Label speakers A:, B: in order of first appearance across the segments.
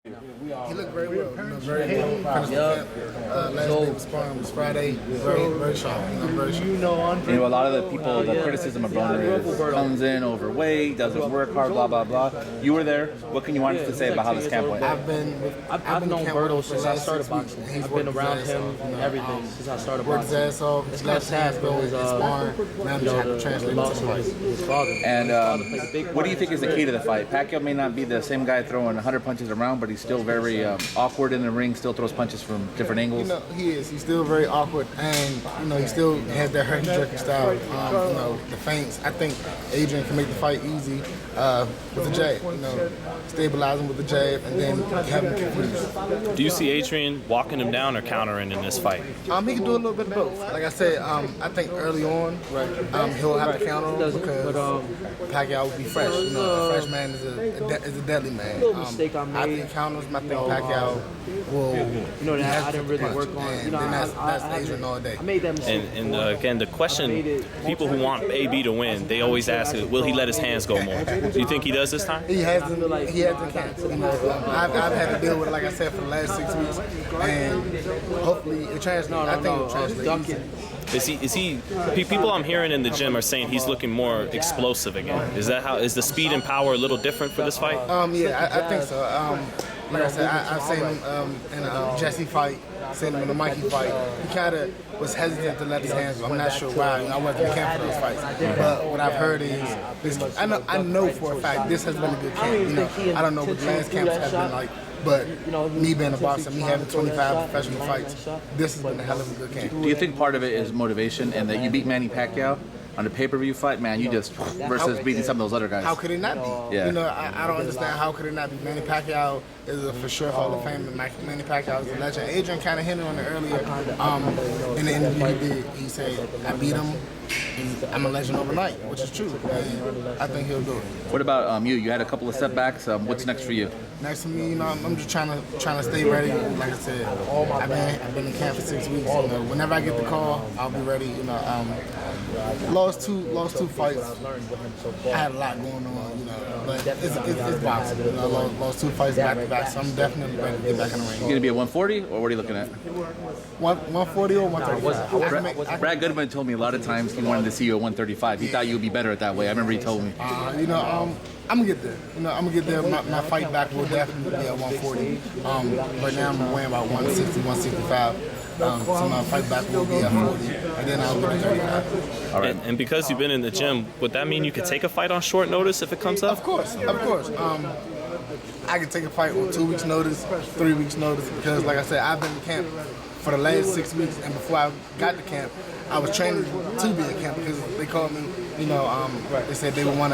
A: He looked very well. Very well. Last day of sparring was Friday. Very sharp. Very sharp.
B: A lot of the people, the criticism of Broner is comes in overweight, doesn't work hard, blah blah blah. You were there. What can you want us to say about how this camp went?
A: I've known Berto since I started boxing. I've been around him, everything since I started boxing. Worked his ass off. His last half was sparring. Now I'm just have to translate it to his father.
B: And what do you think is the key to the fight? Pacquiao may not be the same guy throwing 100 punches around, but he's still very awkward in the ring. Still throws punches from different angles.
A: He is. He's still very awkward, and he still has that herky jerky style. The feints. I think Adrien can make the fight easy with the jab. Stabilize him with the jab, and then have him confused.
C: Do you see Adrien walking him down or countering in this fight?
A: He can do a little bit of both. Like I said, I think early on, he'll have to counter him because Pacquiao will be fresh. A fresh man is a deadly man. I think counters. I think Pacquiao will.
D: I didn't really work on.
A: And then that's Adrien all day.
C: And again, the question: people who want AB to win, they always ask, "Will he let his hands go more?" Do you think he does this time?
A: He hasn't. He hasn't. I've had to deal with it, like I said, for the last 6 weeks, and hopefully it translates. I think it'll translate.
C: Is he? People I'm hearing in the gym are saying he's looking more explosive again. Is that how? Is the speed and power a little different for this fight?
A: Yeah, I think so. Like I said, I've seen him in a Jesse fight, seen him in a Mikey fight. He kind of was hesitant to let his hands go. I'm not sure why. I wasn't in camp for those fights. But what I've heard is, I know for a fact this has been a good camp. I don't know what the last camps have been like. But me being a boxer, me having 25 professional fights, this has been a hell of a good camp.
B: Do you think part of it is motivation and that you beat Manny Pacquiao on the pay-per-view fight? Man, you just versus beating some of those other guys.
A: How could it not be?
B: Yeah.
A: I don't understand how could it not be. Manny Pacquiao is a for sure Hall of Fame. Manny Pacquiao is a legend. Adrien kind of hinted on it earlier in the interview he did. He said, I beat him. I'm a legend overnight, which is true. I think he'll do it.
B: What about you? You had a couple of setbacks. What's next for you?
A: Next for me, I'm just trying to stay ready. Like I said, I've been in camp for 6 weeks. Whenever I get the call, I'll be ready. Lost two fights. I had a lot going on, but it's boxing. Lost 2 fights back to back, so I'm definitely ready to get back in the ring.
B: You gonna be at 140, or what are you looking at?
A: 140 or 135.
B: Brad Goodman told me a lot of times he wanted to see you at 135. He thought you would be better at that way. I remember he told me.
A: I'm gonna get there. I'm gonna get there. My fight back will definitely be at 140. Right now I'm weighing about 160, 165. So my fight back will be at 40, and then I'll get to 35.
C: All right. And because you've been in the gym, would that mean you could take a fight on short notice if it comes up?
A: Of course. I can take a fight on 2 weeks' notice, 3 weeks' notice, because like I said, I've been in camp for the last 6 weeks, and before I got to camp, I was training to be in camp because they called me. They said they would want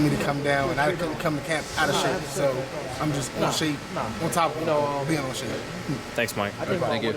A: me to come down, and I couldn't come to camp out of shape. So I'm just on shape, on top of being on shape.
C: Thanks, Mike.
B: Thank you.